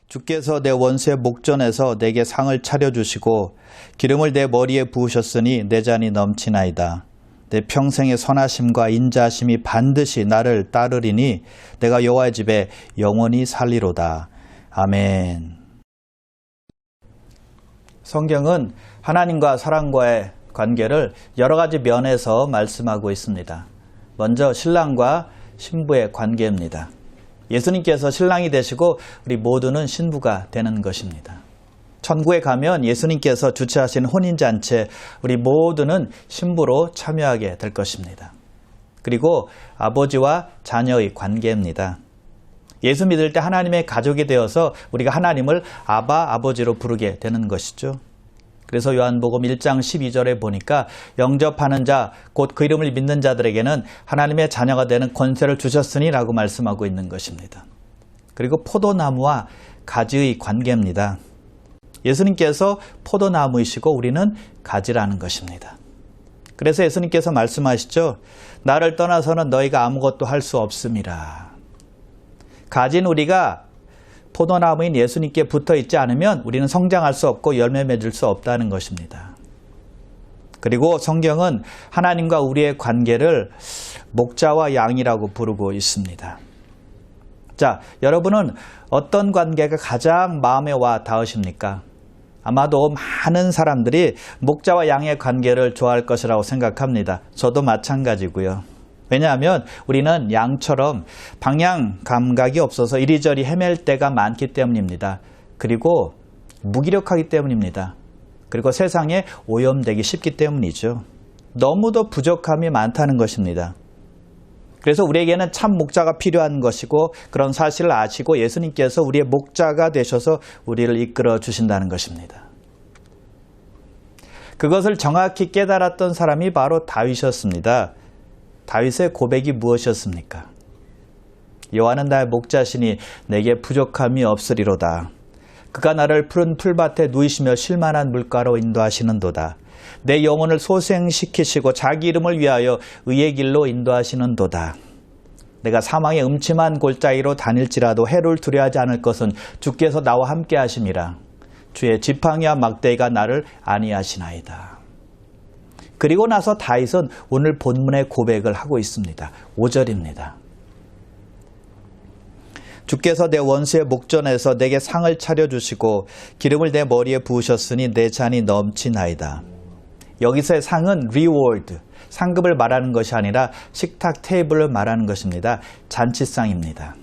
주께서 내 원수의 목전에서 내게 상을 차려주시고 기름을 내 머리에 부으셨으니 내 잔이 넘치나이다. 내 평생의 선하심과 인자하심이 반드시 나를 따르리니 내가 여호와의 집에 영원히 살리로다. 아멘. 성경은 하나님과 사람과의 관계를 여러 가지 면에서 말씀하고 있습니다. 먼저 신랑과 신부의 관계입니다. 예수님께서 신랑이 되시고 우리 모두는 신부가 되는 것입니다. 천국에 가면 예수님께서 주최하신 혼인잔치에 우리 모두는 신부로 참여하게 될 것입니다. 그리고 아버지와 자녀의 관계입니다. 예수 믿을 때 하나님의 가족이 되어서 우리가 하나님을 아바, 아버지로 부르게 되는 것이죠. 그래서 요한복음 1장 12절에 보니까 영접하는 자, 곧 그 이름을 믿는 자들에게는 하나님의 자녀가 되는 권세를 주셨으니 라고 말씀하고 있는 것입니다. 그리고 포도나무와 가지의 관계입니다. 예수님께서 포도나무이시고 우리는 가지라는 것입니다. 그래서 예수님께서 말씀하시죠. 나를 떠나서는 너희가 아무것도 할 수 없음이라. 가진 우리가 포도나무인 예수님께 붙어 있지 않으면 우리는 성장할 수 없고 열매 맺을 수 없다는 것입니다. 그리고 성경은 하나님과 우리의 관계를 목자와 양이라고 부르고 있습니다. 자, 여러분은 어떤 관계가 가장 마음에 와 닿으십니까? 아마도 많은 사람들이 목자와 양의 관계를 좋아할 것이라고 생각합니다. 저도 마찬가지고요. 왜냐하면 우리는 양처럼 방향 감각이 없어서 이리저리 헤맬 때가 많기 때문입니다. 그리고 무기력하기 때문입니다. 그리고 세상에 오염되기 쉽기 때문이죠. 너무도 부족함이 많다는 것입니다. 그래서 우리에게는 참 목자가 필요한 것이고 그런 사실을 아시고 예수님께서 우리의 목자가 되셔서 우리를 이끌어 주신다는 것입니다. 그것을 정확히 깨달았던 사람이 바로 다윗이었습니다. 다윗의 고백이 무엇이었습니까? 여호와는 나의 목자시니 내게 부족함이 없으리로다. 그가 나를 푸른 풀밭에 누이시며 쉴만한 물가로 인도하시는도다. 내 영혼을 소생시키시고 자기 이름을 위하여 의의 길로 인도하시는도다. 내가 사망의 음침한 골짜기로 다닐지라도 해를 두려워하지 않을 것은 주께서 나와 함께 하심이라. 주의 지팡이와 막대기가 나를 안위하시나이다. 그리고 나서 다윗은 오늘 본문의 고백을 하고 있습니다. 5절입니다. 주께서 내 원수의 목전에서 내게 상을 차려주시고 기름을 내 머리에 부으셨으니 내 잔이 넘치나이다. 여기서의 상은 reward, 상급을 말하는 것이 아니라 식탁 테이블을 말하는 것입니다. 잔치상입니다.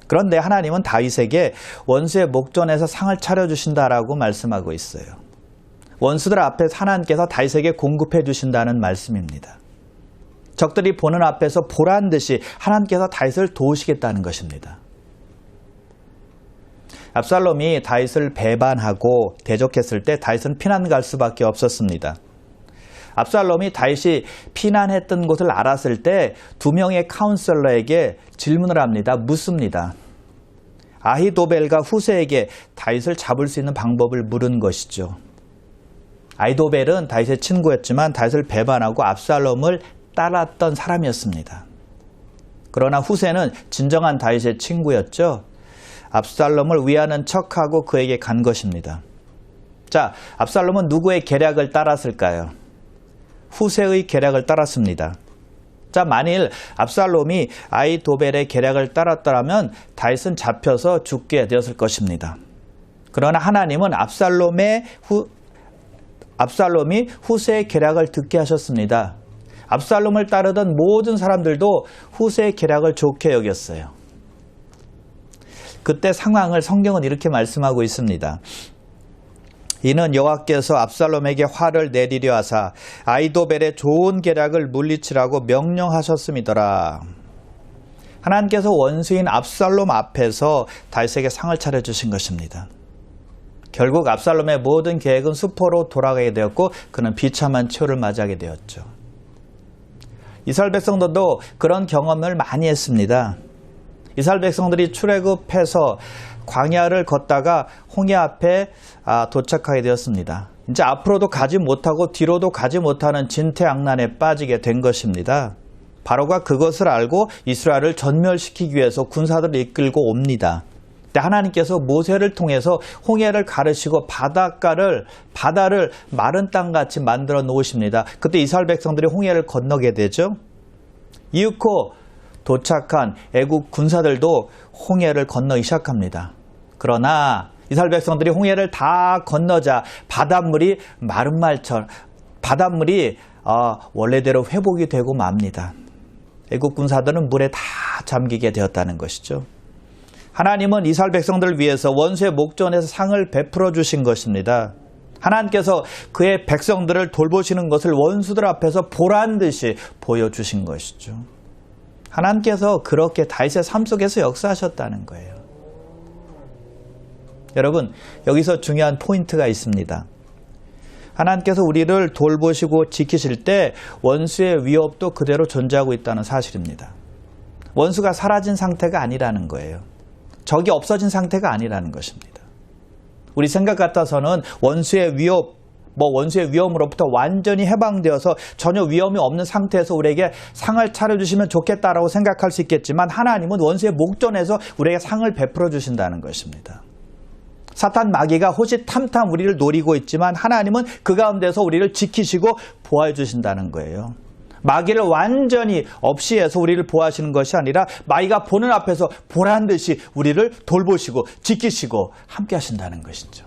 그런데 하나님은 다윗에게 원수의 목전에서 상을 차려주신다라고 말씀하고 있어요. 원수들 앞에서 하나님께서 다윗에게 공급해 주신다는 말씀입니다. 적들이 보는 앞에서 보란 듯이 하나님께서 다윗을 도우시겠다는 것입니다. 압살롬이 다윗을 배반하고 대적했을 때 다윗은 피난 갈 수밖에 없었습니다. 압살롬이 다윗이 피난했던 곳을 알았을 때 두 명의 카운셀러에게 질문을 합니다. 묻습니다. 아히도벨과 후세에게 다윗을 잡을 수 있는 방법을 물은 것이죠. 아히도벨은 다윗의 친구였지만 다윗을 배반하고 압살롬을 따랐던 사람이었습니다. 그러나 후세는 진정한 다윗의 친구였죠. 압살롬을 위하는 척하고 그에게 간 것입니다. 자, 압살롬은 누구의 계략을 따랐을까요? 후세의 계략을 따랐습니다. 자, 만일 압살롬이 아히도벨의 계략을 따랐더라면 다윗은 잡혀서 죽게 되었을 것입니다. 그러나 하나님은 압살롬이 후세의 계략을 듣게 하셨습니다. 압살롬을 따르던 모든 사람들도 후세의 계략을 좋게 여겼어요. 그때 상황을 성경은 이렇게 말씀하고 있습니다. 이는 여호와께서 압살롬에게 화를 내리려 하사 아히도벨의 좋은 계략을 물리치라고 명령하셨음이더라. 하나님께서 원수인 압살롬 앞에서 다윗에게 상을 차려주신 것입니다. 결국 압살롬의 모든 계획은 수포로 돌아가게 되었고 그는 비참한 최후를 맞이하게 되었죠. 이스라엘 백성들도 그런 경험을 많이 했습니다. 이스라엘 백성들이 출애굽해서 광야를 걷다가 홍해 앞에 도착하게 되었습니다. 이제 앞으로도 가지 못하고 뒤로도 가지 못하는 진퇴양난에 빠지게 된 것입니다. 바로가 그것을 알고 이스라엘을 전멸시키기 위해서 군사들을 이끌고 옵니다. 근데 하나님께서 모세를 통해서 홍해를 가르시고 바다를 마른 땅같이 만들어 놓으십니다. 그때 이스라엘 백성들이 홍해를 건너게 되죠. 이윽고 도착한 애국 군사들도 홍해를 건너기 시작합니다. 그러나 이스라엘 백성들이 홍해를 다 건너자 바닷물이 마른 말처럼 바닷물이 원래대로 회복이 되고 맙니다. 애국 군사들은 물에 다 잠기게 되었다는 것이죠. 하나님은 이스라엘 백성들을 위해서 원수의 목전에서 상을 베풀어 주신 것입니다. 하나님께서 그의 백성들을 돌보시는 것을 원수들 앞에서 보란 듯이 보여주신 것이죠. 하나님께서 그렇게 다윗의 삶 속에서 역사하셨다는 거예요. 여러분, 여기서 중요한 포인트가 있습니다. 하나님께서 우리를 돌보시고 지키실 때 원수의 위협도 그대로 존재하고 있다는 사실입니다. 원수가 사라진 상태가 아니라는 거예요. 적이 없어진 상태가 아니라는 것입니다. 우리 생각 같아서는 원수의 위험으로부터 완전히 해방되어서 전혀 위험이 없는 상태에서 우리에게 상을 차려주시면 좋겠다라고 생각할 수 있겠지만 하나님은 원수의 목전에서 우리에게 상을 베풀어 주신다는 것입니다. 사탄 마귀가 호시탐탐 우리를 노리고 있지만 하나님은 그 가운데서 우리를 지키시고 보호해 주신다는 거예요. 마귀를 완전히 없이 해서 우리를 보호하시는 것이 아니라 마귀가 보는 앞에서 보란 듯이 우리를 돌보시고 지키시고 함께 하신다는 것이죠.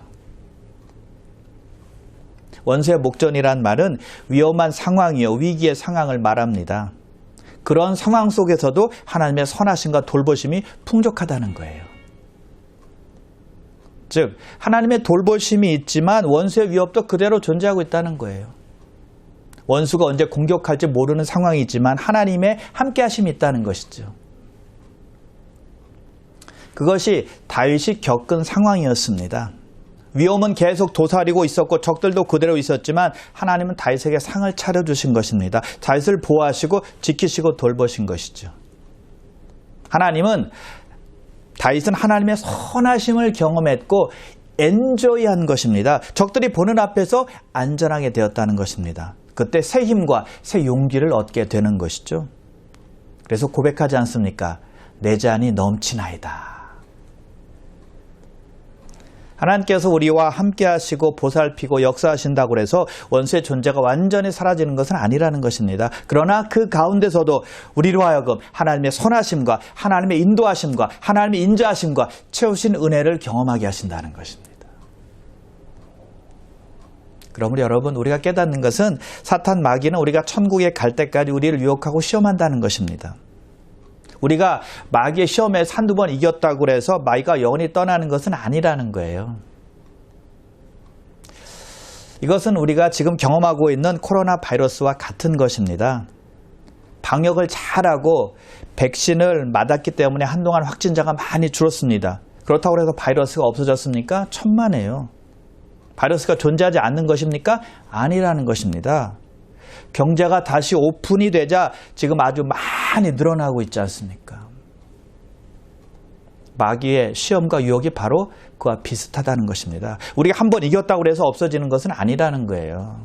원수의 목전이란 말은 위험한 상황이요, 위기의 상황을 말합니다. 그런 상황 속에서도 하나님의 선하심과 돌보심이 풍족하다는 거예요. 즉, 하나님의 돌보심이 있지만 원수의 위협도 그대로 존재하고 있다는 거예요. 원수가 언제 공격할지 모르는 상황이지만 하나님의 함께하심이 있다는 것이죠. 그것이 다윗이 겪은 상황이었습니다. 위험은 계속 도사리고 있었고 적들도 그대로 있었지만 하나님은 다윗에게 상을 차려주신 것입니다. 다윗을 보호하시고 지키시고 돌보신 것이죠. 다윗은 하나님의 선하심을 경험했고 엔조이한 것입니다. 적들이 보는 앞에서 안전하게 되었다는 것입니다. 그때 새 힘과 새 용기를 얻게 되는 것이죠. 그래서 고백하지 않습니까? 내 잔이 넘치나이다. 하나님께서 우리와 함께 하시고 보살피고 역사하신다고 해서 원수의 존재가 완전히 사라지는 것은 아니라는 것입니다. 그러나 그 가운데서도 우리로 하여금 하나님의 선하심과 하나님의 인도하심과 하나님의 인자하심과 채우신 은혜를 경험하게 하신다는 것입니다. 그러므로 여러분, 우리가 깨닫는 것은 사탄 마귀는 우리가 천국에 갈 때까지 우리를 유혹하고 시험한다는 것입니다. 우리가 마귀의 시험에 한두 번 이겼다고 해서 마귀가 영원히 떠나는 것은 아니라는 거예요. 이것은 우리가 지금 경험하고 있는 코로나 바이러스와 같은 것입니다. 방역을 잘하고 백신을 맞았기 때문에 한동안 확진자가 많이 줄었습니다. 그렇다고 해서 바이러스가 없어졌습니까? 천만에요. 바이러스가 존재하지 않는 것입니까? 아니라는 것입니다. 경제가 다시 오픈이 되자 지금 아주 많이 늘어나고 있지 않습니까? 마귀의 시험과 유혹이 바로 그와 비슷하다는 것입니다. 우리가 한번 이겼다고 해서 없어지는 것은 아니라는 거예요.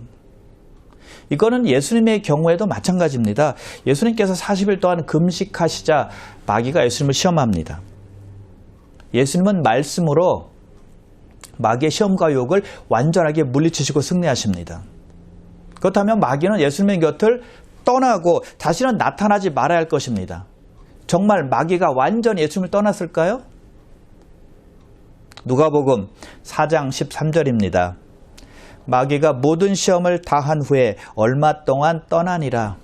이거는 예수님의 경우에도 마찬가지입니다. 예수님께서 40일 동안 금식하시자 마귀가 예수님을 시험합니다. 예수님은 말씀으로 마귀의 시험과 유혹을 완전하게 물리치시고 승리하십니다. 그렇다면 마귀는 예수님의 곁을 떠나고 다시는 나타나지 말아야 할 것입니다. 정말 마귀가 완전히 예수님을 떠났을까요? 누가복음 4장 13절입니다. 마귀가 모든 시험을 다한 후에 얼마 동안 떠나니라.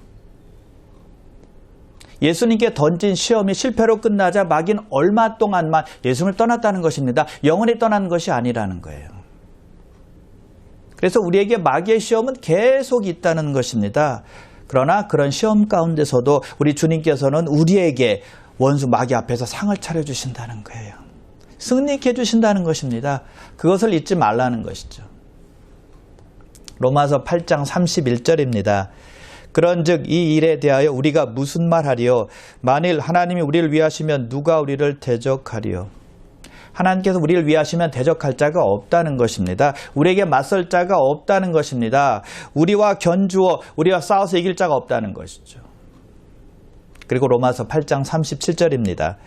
예수님께 던진 시험이 실패로 끝나자 마귀는 얼마 동안만 예수님을 떠났다는 것입니다. 영원히 떠난 것이 아니라는 거예요. 그래서 우리에게 마귀의 시험은 계속 있다는 것입니다. 그러나 그런 시험 가운데서도 우리 주님께서는 우리에게 원수 마귀 앞에서 상을 차려주신다는 거예요. 승리케 해주신다는 것입니다. 그것을 잊지 말라는 것이죠. 로마서 8장 31절입니다. 그런즉 이 일에 대하여 우리가 무슨 말하리요? 만일 하나님이 우리를 위하시면 누가 우리를 대적하리요? 하나님께서 우리를 위하시면 대적할 자가 없다는 것입니다. 우리에게 맞설 자가 없다는 것입니다. 우리와 견주어 우리와 싸워서 이길 자가 없다는 것이죠. 그리고 로마서 8장 37절입니다.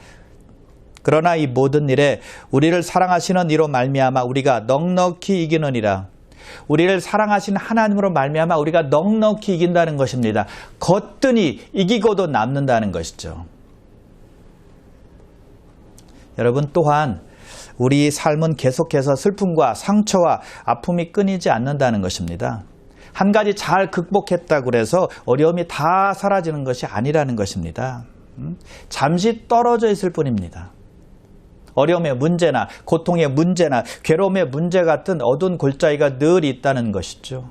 그러나 이 모든 일에 우리를 사랑하시는 이로 말미암아 우리가 넉넉히 이기느니라. 우리를 사랑하시는 하나님으로 말미암아 우리가 넉넉히 이긴다는 것입니다. 거뜬히 이기고도 남는다는 것이죠. 여러분, 또한 우리 삶은 계속해서 슬픔과 상처와 아픔이 끊이지 않는다는 것입니다. 한 가지 잘 극복했다고 해서 어려움이 다 사라지는 것이 아니라는 것입니다. 잠시 떨어져 있을 뿐입니다. 어려움의 문제나 고통의 문제나 괴로움의 문제 같은 어두운 골짜기가 늘 있다는 것이죠.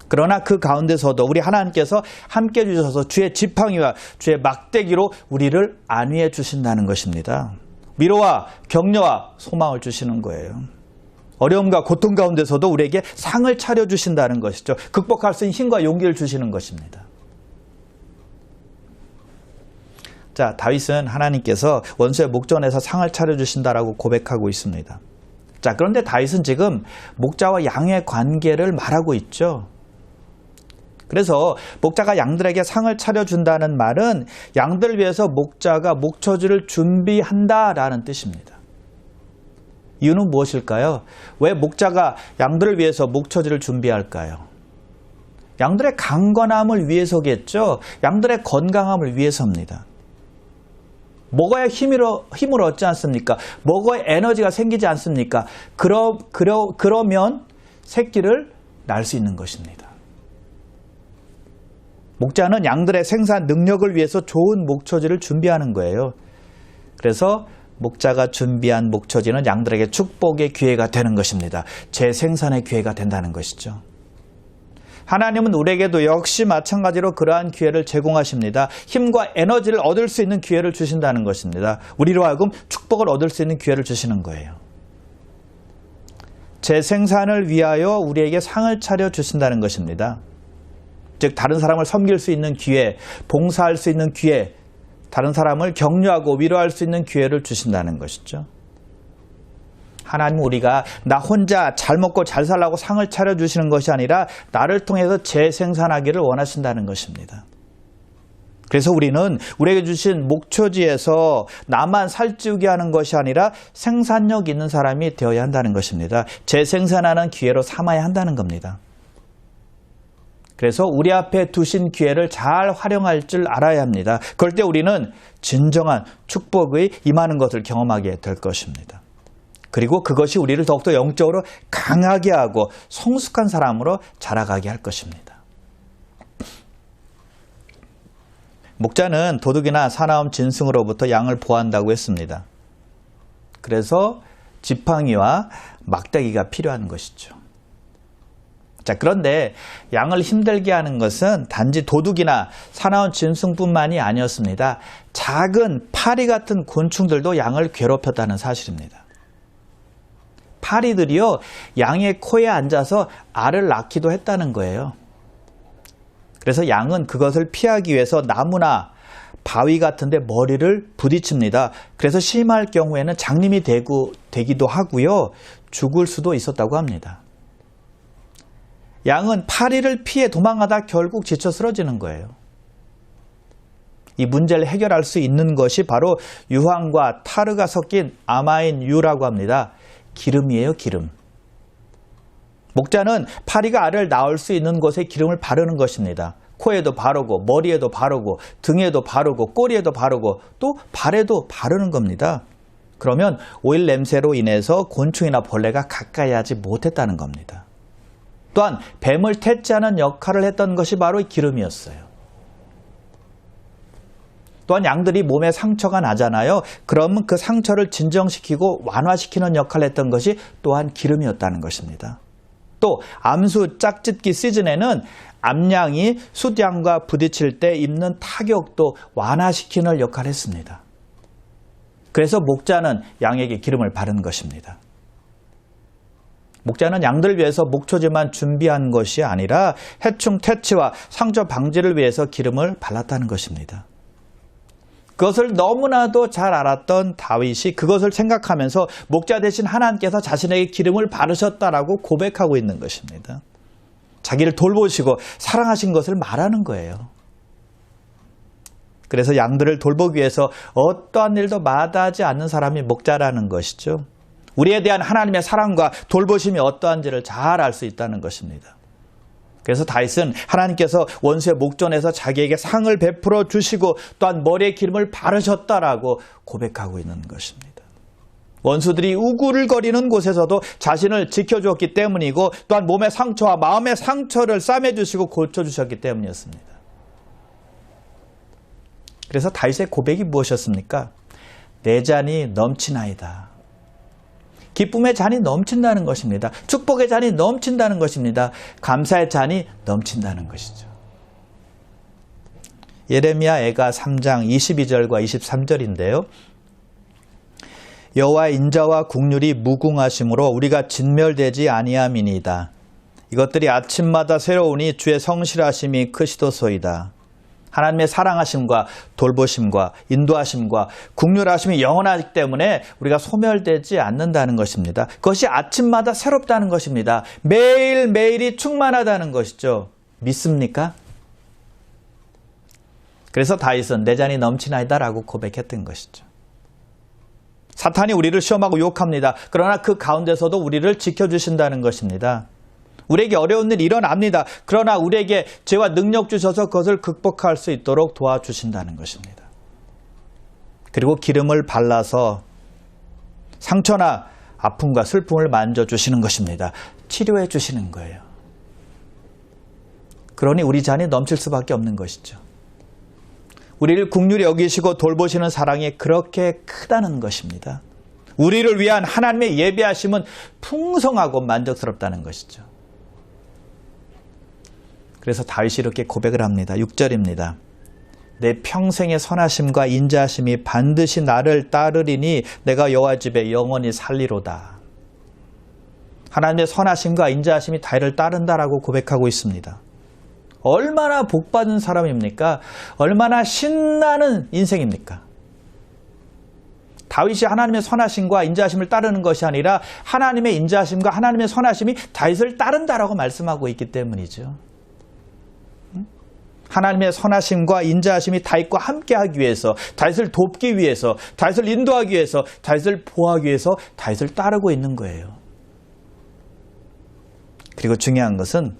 그러나 그 가운데서도 우리 하나님께서 함께 해주셔서 주의 지팡이와 주의 막대기로 우리를 안위해 주신다는 것입니다. 위로와 격려와 소망을 주시는 거예요. 어려움과 고통 가운데서도 우리에게 상을 차려주신다는 것이죠. 극복할 수 있는 힘과 용기를 주시는 것입니다. 자, 다윗은 하나님께서 원수의 목전에서 상을 차려주신다라고 고백하고 있습니다. 자, 그런데 다윗은 지금 목자와 양의 관계를 말하고 있죠. 그래서 목자가 양들에게 상을 차려준다는 말은 양들을 위해서 목자가 목초지를 준비한다라는 뜻입니다. 이유는 무엇일까요? 왜 목자가 양들을 위해서 목초지를 준비할까요? 양들의 강건함을 위해서겠죠. 양들의 건강함을 위해서입니다. 먹어야 힘을 얻지 않습니까? 먹어야 에너지가 생기지 않습니까? 그러면 새끼를 낳을 수 있는 것입니다. 목자는 양들의 생산 능력을 위해서 좋은 목초지를 준비하는 거예요. 그래서 목자가 준비한 목초지는 양들에게 축복의 기회가 되는 것입니다. 재생산의 기회가 된다는 것이죠. 하나님은 우리에게도 역시 마찬가지로 그러한 기회를 제공하십니다. 힘과 에너지를 얻을 수 있는 기회를 주신다는 것입니다. 우리로 하여금 축복을 얻을 수 있는 기회를 주시는 거예요. 재생산을 위하여 우리에게 상을 차려 주신다는 것입니다. 즉 다른 사람을 섬길 수 있는 기회, 봉사할 수 있는 기회, 다른 사람을 격려하고 위로할 수 있는 기회를 주신다는 것이죠. 하나님은 우리가 나 혼자 잘 먹고 잘 살라고 상을 차려주시는 것이 아니라 나를 통해서 재생산하기를 원하신다는 것입니다. 그래서 우리는 우리에게 주신 목초지에서 나만 살찌우게 하는 것이 아니라 생산력 있는 사람이 되어야 한다는 것입니다. 재생산하는 기회로 삼아야 한다는 겁니다. 그래서 우리 앞에 두신 기회를 잘 활용할 줄 알아야 합니다. 그럴 때 우리는 진정한 축복의 임하는 것을 경험하게 될 것입니다. 그리고 그것이 우리를 더욱더 영적으로 강하게 하고 성숙한 사람으로 자라가게 할 것입니다. 목자는 도둑이나 사나움 짐승으로부터 양을 보호한다고 했습니다. 그래서 지팡이와 막대기가 필요한 것이죠. 자, 그런데 양을 힘들게 하는 것은 단지 도둑이나 사나운 짐승뿐만이 아니었습니다. 작은 파리 같은 곤충들도 양을 괴롭혔다는 사실입니다. 파리들이요, 양의 코에 앉아서 알을 낳기도 했다는 거예요. 그래서 양은 그것을 피하기 위해서 나무나 바위 같은 데 머리를 부딪힙니다. 그래서 심할 경우에는 장님이 되기도 하고요, 죽을 수도 있었다고 합니다. 양은 파리를 피해 도망가다 결국 지쳐 쓰러지는 거예요. 이 문제를 해결할 수 있는 것이 바로 유황과 타르가 섞인 아마인유라고 합니다. 기름이에요, 기름. 목자는 파리가 알을 낳을 수 있는 곳에 기름을 바르는 것입니다. 코에도 바르고 머리에도 바르고 등에도 바르고 꼬리에도 바르고 또 발에도 바르는 겁니다. 그러면 오일 냄새로 인해서 곤충이나 벌레가 가까이 하지 못했다는 겁니다. 또한 뱀을 퇴치하는 역할을 했던 것이 바로 이 기름이었어요. 또한 양들이 몸에 상처가 나잖아요. 그러면 그 상처를 진정시키고 완화시키는 역할을 했던 것이 또한 기름이었다는 것입니다. 또 암수 짝짓기 시즌에는 암양이 숫양과 부딪힐 때 입는 타격도 완화시키는 역할을 했습니다. 그래서 목자는 양에게 기름을 바른 것입니다. 목자는 양들을 위해서 목초지만 준비한 것이 아니라 해충 퇴치와 상처 방지를 위해서 기름을 발랐다는 것입니다. 그것을 너무나도 잘 알았던 다윗이 그것을 생각하면서 목자 대신 하나님께서 자신에게 기름을 바르셨다라고 고백하고 있는 것입니다. 자기를 돌보시고 사랑하신 것을 말하는 거예요. 그래서 양들을 돌보기 위해서 어떠한 일도 마다하지 않는 사람이 목자라는 것이죠. 우리에 대한 하나님의 사랑과 돌보심이 어떠한지를 잘 알 수 있다는 것입니다. 그래서 다윗은 하나님께서 원수의 목전에서 자기에게 상을 베풀어 주시고 또한 머리에 기름을 바르셨다라고 고백하고 있는 것입니다. 원수들이 우글거리는 곳에서도 자신을 지켜주었기 때문이고 또한 몸의 상처와 마음의 상처를 싸매주시고 고쳐주셨기 때문이었습니다. 그래서 다윗의 고백이 무엇이었습니까? 내 잔이 넘치나이다. 기쁨의 잔이 넘친다는 것입니다. 축복의 잔이 넘친다는 것입니다. 감사의 잔이 넘친다는 것이죠. 예레미야 애가 3장 22절과 23절인데요. 여호와의 인자와 국률이 무궁하심으로 우리가 진멸되지 아니함이니이다. 이것들이 아침마다 새로우니 주의 성실하심이 크시도소이다. 하나님의 사랑하심과 돌보심과 인도하심과 국률하심이 영원하기 때문에 우리가 소멸되지 않는다는 것입니다. 그것이 아침마다 새롭다는 것입니다. 매일매일이 충만하다는 것이죠. 믿습니까? 그래서 다윗은 내 잔이 넘치나이다라고 고백했던 것이죠. 사탄이 우리를 시험하고 유혹합니다. 그러나 그 가운데서도 우리를 지켜주신다는 것입니다. 우리에게 어려운 일이 일어납니다. 그러나 우리에게 죄와 능력 주셔서 그것을 극복할 수 있도록 도와주신다는 것입니다. 그리고 기름을 발라서 상처나 아픔과 슬픔을 만져주시는 것입니다. 치료해 주시는 거예요. 그러니 우리 잔이 넘칠 수밖에 없는 것이죠. 우리를 긍휼히 여기시고 돌보시는 사랑이 그렇게 크다는 것입니다. 우리를 위한 하나님의 예배하심은 풍성하고 만족스럽다는 것이죠. 그래서 다윗이 이렇게 고백을 합니다. 6절입니다. 내 평생의 선하심과 인자하심이 반드시 나를 따르리니 내가 여호와 집에 영원히 살리로다. 하나님의 선하심과 인자하심이 다윗을 따른다라고 고백하고 있습니다. 얼마나 복받은 사람입니까? 얼마나 신나는 인생입니까? 다윗이 하나님의 선하심과 인자하심을 따르는 것이 아니라 하나님의 인자하심과 하나님의 선하심이 다윗을 따른다라고 말씀하고 있기 때문이죠. 하나님의 선하심과 인자하심이 다윗과 함께하기 위해서, 다윗을 돕기 위해서, 다윗을 인도하기 위해서, 다윗을 보호하기 위해서 다윗을 따르고 있는 거예요. 그리고 중요한 것은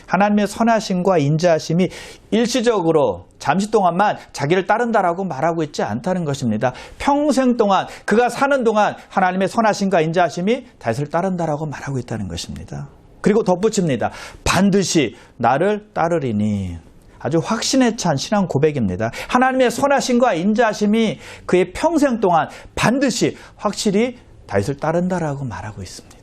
하나님의 선하심과 인자하심이 일시적으로 잠시 동안만 자기를 따른다라고 말하고 있지 않다는 것입니다. 평생 동안 그가 사는 동안 하나님의 선하심과 인자하심이 다윗을 따른다라고 말하고 있다는 것입니다. 그리고 덧붙입니다. 반드시 나를 따르리니. 아주 확신에 찬 신앙 고백입니다. 하나님의 선하심과 인자하심이 그의 평생 동안 반드시 확실히 다윗을 따른다라고 말하고 있습니다.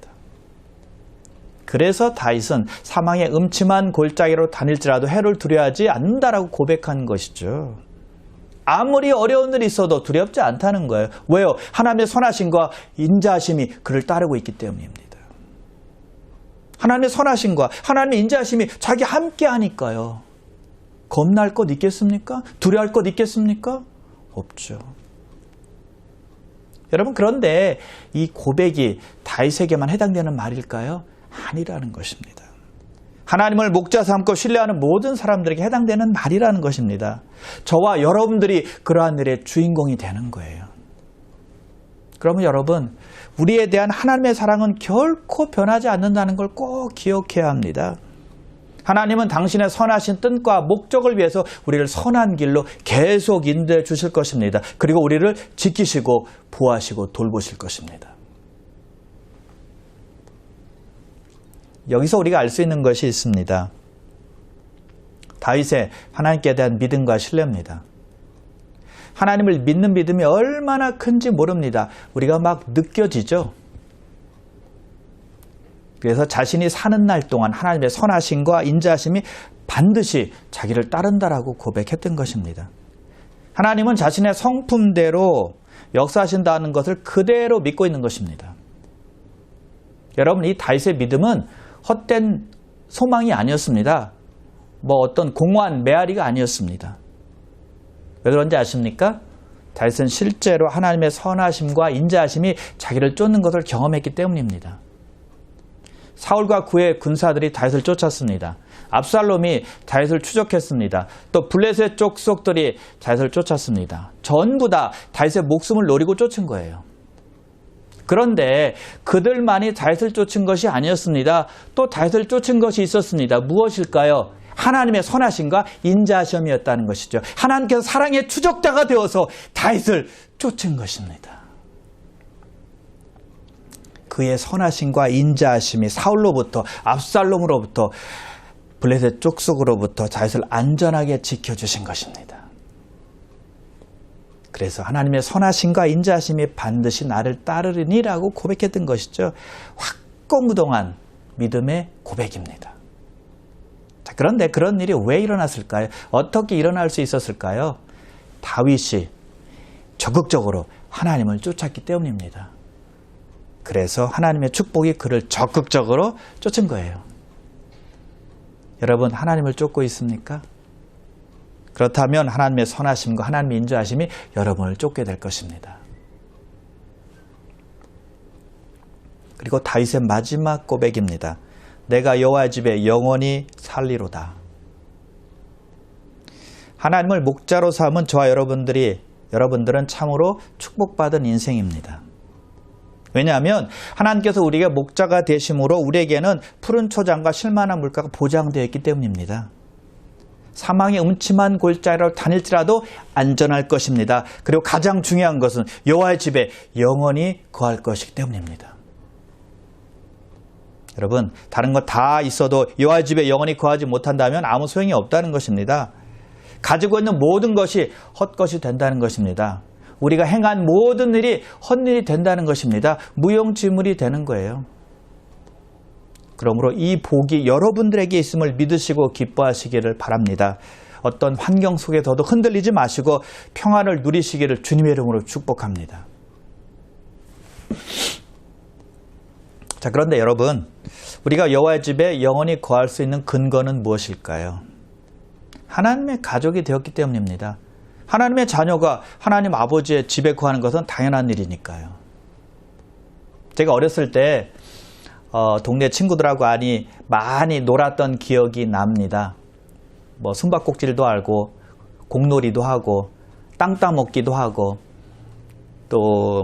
그래서 다윗은 사망의 음침한 골짜기로 다닐지라도 해를 두려워하지 않는다라고 고백한 것이죠. 아무리 어려운 일이 있어도 두렵지 않다는 거예요. 왜요? 하나님의 선하심과 인자하심이 그를 따르고 있기 때문입니다. 하나님의 선하심과 하나님의 인자하심이 자기 함께 하니까요. 겁날 것 있겠습니까? 두려워할 것 있겠습니까? 없죠. 여러분, 그런데 이 고백이 다윗에게만 해당되는 말일까요? 아니라는 것입니다. 하나님을 목자 삼고 신뢰하는 모든 사람들에게 해당되는 말이라는 것입니다. 저와 여러분들이 그러한 일의 주인공이 되는 거예요. 그러면 여러분, 우리에 대한 하나님의 사랑은 결코 변하지 않는다는 걸 꼭 기억해야 합니다. 하나님은 당신의 선하신 뜻과 목적을 위해서 우리를 선한 길로 계속 인도해 주실 것입니다. 그리고 우리를 지키시고 보호하시고 돌보실 것입니다. 여기서 우리가 알 수 있는 것이 있습니다. 다윗의 하나님께 대한 믿음과 신뢰입니다. 하나님을 믿는 믿음이 얼마나 큰지 모릅니다. 우리가 막 느껴지죠. 그래서 자신이 사는 날 동안 하나님의 선하심과 인자하심이 반드시 자기를 따른다라고 고백했던 것입니다. 하나님은 자신의 성품대로 역사하신다는 것을 그대로 믿고 있는 것입니다. 여러분, 이 다윗의 믿음은 헛된 소망이 아니었습니다. 어떤 공허한 메아리가 아니었습니다. 왜 그런지 아십니까? 다윗은 실제로 하나님의 선하심과 인자하심이 자기를 쫓는 것을 경험했기 때문입니다. 사울과 그의 군사들이 다윗을 쫓았습니다. 압살롬이 다윗을 추적했습니다. 또 블레셋 족속들이 다윗을 쫓았습니다. 전부 다 다윗의 목숨을 노리고 쫓은 거예요. 그런데 그들만이 다윗을 쫓은 것이 아니었습니다. 또 다윗을 쫓은 것이 있었습니다. 무엇일까요? 하나님의 선하심과 인자하심이었다는 것이죠. 하나님께서 사랑의 추적자가 되어서 다윗을 쫓은 것입니다. 그의 선하심과 인자하심이 사울로부터, 압살롬으로부터, 블레셋 족속으로부터 다윗을 안전하게 지켜주신 것입니다. 그래서 하나님의 선하심과 인자하심이 반드시 나를 따르리니라고 고백했던 것이죠. 확고무동한 믿음의 고백입니다. 자, 그런데 그런 일이 왜 일어났을까요? 어떻게 일어날 수 있었을까요? 다윗이 적극적으로 하나님을 쫓았기 때문입니다. 그래서 하나님의 축복이 그를 적극적으로 쫓은 거예요. 여러분, 하나님을 쫓고 있습니까? 그렇다면 하나님의 선하심과 하나님의 인자하심이 여러분을 쫓게 될 것입니다. 그리고 다윗의 마지막 고백입니다. 내가 여호와의 집에 영원히 살리로다. 하나님을 목자로 삼은 저와 여러분들은 참으로 축복받은 인생입니다. 왜냐하면 하나님께서 우리에게 목자가 되심으로 우리에게는 푸른 초장과 실만한 물가가 보장되어 있기 때문입니다. 사망의 음침한 골짜기로 다닐지라도 안전할 것입니다. 그리고 가장 중요한 것은 여호와의 집에 영원히 거할 것이기 때문입니다. 여러분, 다른 거 다 있어도 여호와의 집에 영원히 거하지 못한다면 아무 소용이 없다는 것입니다. 가지고 있는 모든 것이 헛것이 된다는 것입니다. 우리가 행한 모든 일이 헛일이 된다는 것입니다. 무용지물이 되는 거예요. 그러므로 이 복이 여러분들에게 있음을 믿으시고 기뻐하시기를 바랍니다. 어떤 환경 속에서도 흔들리지 마시고 평안을 누리시기를 주님의 이름으로 축복합니다. 자, 그런데 여러분, 우리가 여호와의 집에 영원히 거할 수 있는 근거는 무엇일까요? 하나님의 가족이 되었기 때문입니다. 하나님의 자녀가 하나님 아버지의 집에 거하는 것은 당연한 일이니까요. 제가 어렸을 때 동네 친구들하고 많이 놀았던 기억이 납니다. 뭐 숨바꼭질도 하고 공놀이도 하고 땅 따먹기도 하고 또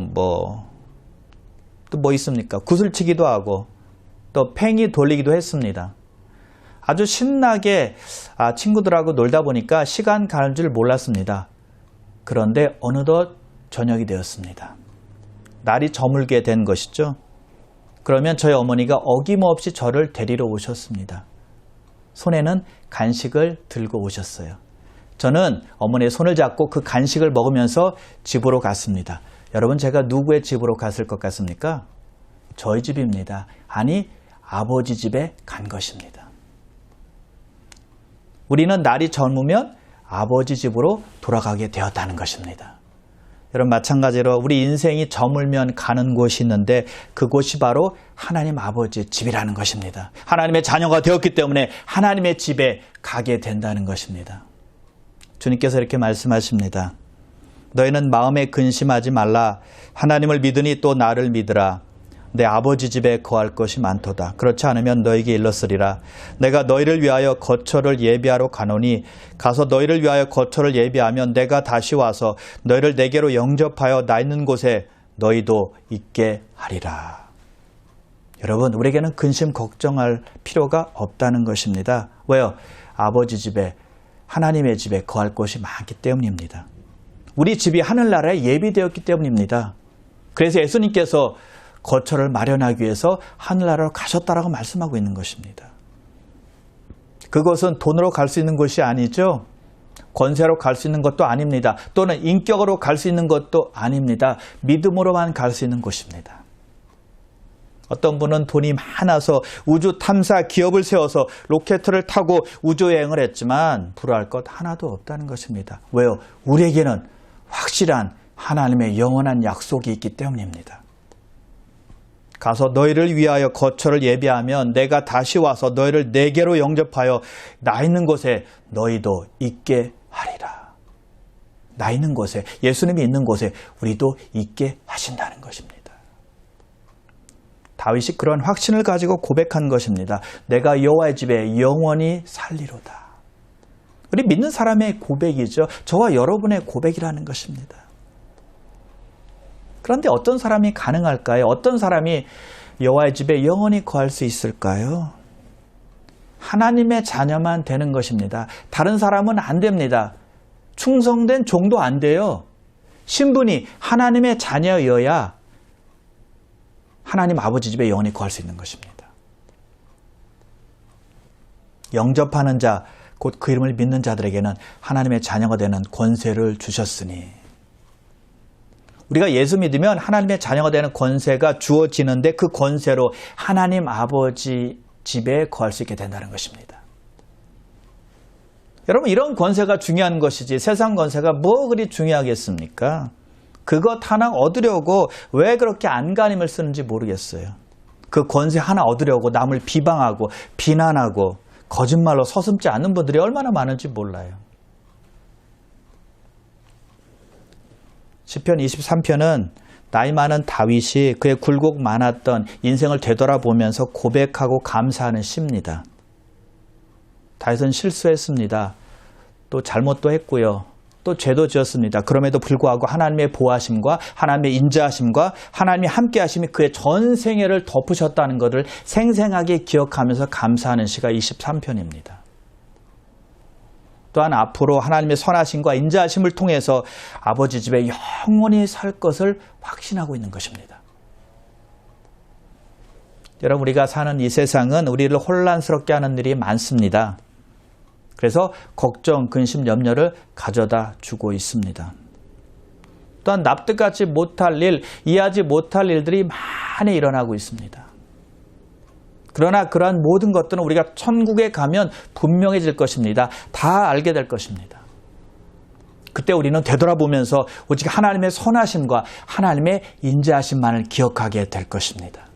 뭐 있습니까? 구슬치기도 하고 또 팽이 돌리기도 했습니다. 아주 신나게 친구들하고 놀다 보니까 시간 가는 줄 몰랐습니다. 그런데 어느덧 저녁이 되었습니다. 날이 저물게 된 것이죠. 그러면 저희 어머니가 어김없이 저를 데리러 오셨습니다. 손에는 간식을 들고 오셨어요. 저는 어머니의 손을 잡고 그 간식을 먹으면서 집으로 갔습니다. 여러분, 제가 누구의 집으로 갔을 것 같습니까? 저희 집입니다. 아니, 아버지 집에 간 것입니다. 우리는 날이 젊으면 아버지 집으로 돌아가게 되었다는 것입니다. 여러분, 마찬가지로 우리 인생이 저물면 가는 곳이 있는데 그곳이 바로 하나님 아버지의 집이라는 것입니다. 하나님의 자녀가 되었기 때문에 하나님의 집에 가게 된다는 것입니다. 주님께서 이렇게 말씀하십니다. 너희는 마음에 근심하지 말라. 하나님을 믿으니 또 나를 믿으라. 내 아버지 집에 거할 것이 많도다. 그렇지 않으면 너에게 일렀으리라. 내가 너희를 위하여 거처를 예비하러 가노니 가서 너희를 위하여 거처를 예비하면 내가 다시 와서 너희를 내게로 영접하여 나 있는 곳에 너희도 있게 하리라. 여러분, 우리에게는 근심 걱정할 필요가 없다는 것입니다. 왜요? 아버지 집에, 하나님의 집에 거할 곳이 많기 때문입니다. 우리 집이 하늘나라에 예비되었기 때문입니다. 그래서 예수님께서 거처를 마련하기 위해서 하늘나라로 가셨다라고 말씀하고 있는 것입니다. 그것은 돈으로 갈 수 있는 곳이 아니죠. 권세로 갈 수 있는 것도 아닙니다. 또는 인격으로 갈 수 있는 것도 아닙니다. 믿음으로만 갈 수 있는 곳입니다. 어떤 분은 돈이 많아서 우주 탐사 기업을 세워서 로켓을 타고 우주여행을 했지만 불화할 것 하나도 없다는 것입니다. 왜요? 우리에게는 확실한 하나님의 영원한 약속이 있기 때문입니다. 가서 너희를 위하여 거처를 예비하면 내가 다시 와서 너희를 내게로 영접하여 나 있는 곳에 너희도 있게 하리라. 나 있는 곳에, 예수님이 있는 곳에 우리도 있게 하신다는 것입니다. 다윗이 그런 확신을 가지고 고백한 것입니다. 내가 여호와의 집에 영원히 살리로다. 우리 믿는 사람의 고백이죠. 저와 여러분의 고백이라는 것입니다. 그런데 어떤 사람이 가능할까요? 어떤 사람이 여호와의 집에 영원히 거할 수 있을까요? 하나님의 자녀만 되는 것입니다. 다른 사람은 안 됩니다. 충성된 종도 안 돼요. 신분이 하나님의 자녀여야 하나님 아버지 집에 영원히 거할 수 있는 것입니다. 영접하는 자, 곧 그 이름을 믿는 자들에게는 하나님의 자녀가 되는 권세를 주셨으니, 우리가 예수 믿으면 하나님의 자녀가 되는 권세가 주어지는데 그 권세로 하나님 아버지 집에 거할 수 있게 된다는 것입니다. 여러분, 이런 권세가 중요한 것이지 세상 권세가 뭐 그리 중요하겠습니까? 그것 하나 얻으려고 왜 그렇게 안간힘을 쓰는지 모르겠어요. 그 권세 하나 얻으려고 남을 비방하고 비난하고 거짓말로 서슴지 않는 분들이 얼마나 많은지 몰라요. 시편 23편은 나이 많은 다윗이 그의 굴곡 많았던 인생을 되돌아보면서 고백하고 감사하는 시입니다. 다윗은 실수했습니다. 또 잘못도 했고요. 또 죄도 지었습니다. 그럼에도 불구하고 하나님의 보호하심과 하나님의 인자하심과 하나님의 함께하심이 그의 전 생애를 덮으셨다는 것을 생생하게 기억하면서 감사하는 시가 23편입니다. 또한 앞으로 하나님의 선하심과 인자하심을 통해서 아버지 집에 영원히 살 것을 확신하고 있는 것입니다. 여러분, 우리가 사는 이 세상은 우리를 혼란스럽게 하는 일이 많습니다. 그래서 걱정, 근심, 염려를 가져다 주고 있습니다. 또한 납득하지 못할 일, 이해하지 못할 일들이 많이 일어나고 있습니다. 그러나 그러한 모든 것들은 우리가 천국에 가면 분명해질 것입니다. 다 알게 될 것입니다. 그때 우리는 되돌아보면서 오직 하나님의 선하심과 하나님의 인자하심만을 기억하게 될 것입니다.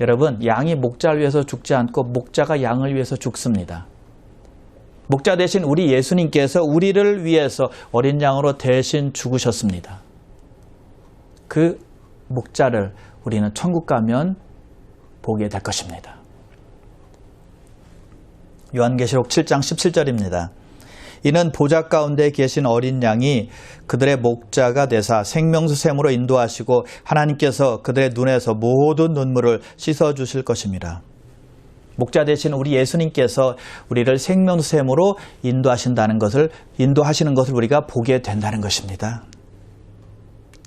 여러분, 양이 목자를 위해서 죽지 않고 목자가 양을 위해서 죽습니다. 목자 대신 우리 예수님께서 우리를 위해서 어린 양으로 대신 죽으셨습니다. 그 목자를 우리는 천국 가면 보게 될 것입니다. 요한계시록 7장 17절입니다. 이는 보좌 가운데 계신 어린 양이 그들의 목자가 되사 생명수 샘으로 인도하시고 하나님께서 그들의 눈에서 모든 눈물을 씻어주실 것입니다. 목자 되신 우리 예수님께서 우리를 생명수 샘으로 인도하시는 것을 우리가 보게 된다는 것입니다.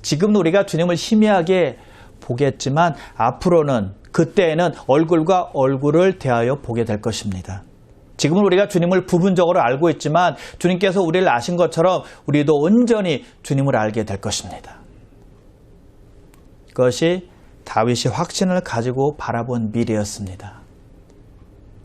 지금 우리가 주님을 희미하게 보겠지만 앞으로는 그때에는 얼굴과 얼굴을 대하여 보게 될 것입니다. 지금은 우리가 주님을 부분적으로 알고 있지만 주님께서 우리를 아신 것처럼 우리도 온전히 주님을 알게 될 것입니다. 그것이 다윗이 확신을 가지고 바라본 미래였습니다.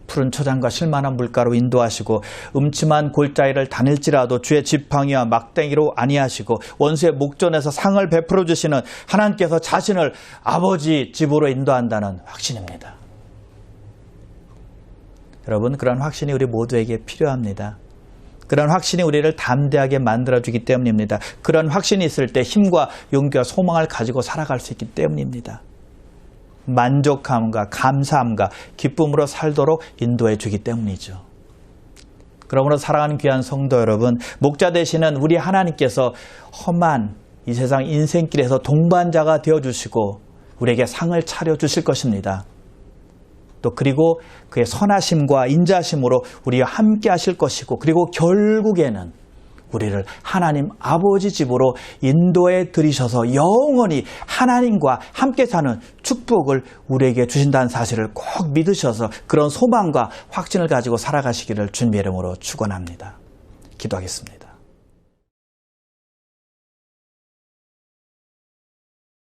푸른 초장과 실만한 물가로 인도하시고 음침한 골짜기를 다닐지라도 주의 지팡이와 막대기로 아니하시고 원수의 목전에서 상을 베풀어 주시는 하나님께서 자신을 아버지 집으로 인도한다는 확신입니다. 여러분, 그런 확신이 우리 모두에게 필요합니다. 그런 확신이 우리를 담대하게 만들어주기 때문입니다. 그런 확신이 있을 때 힘과 용기와 소망을 가지고 살아갈 수 있기 때문입니다. 만족함과 감사함과 기쁨으로 살도록 인도해 주기 때문이죠. 그러므로 사랑하는 귀한 성도 여러분, 목자 되시는 우리 하나님께서 험한 이 세상 인생길에서 동반자가 되어주시고 우리에게 상을 차려주실 것입니다. 또 그리고 그의 선하심과 인자심으로 우리와 함께 하실 것이고, 그리고 결국에는 우리를 하나님 아버지 집으로 인도해 들이셔서 영원히 하나님과 함께 사는 축복을 우리에게 주신다는 사실을 꼭 믿으셔서 그런 소망과 확신을 가지고 살아가시기를 주님의 이름으로 축원합니다. 기도하겠습니다.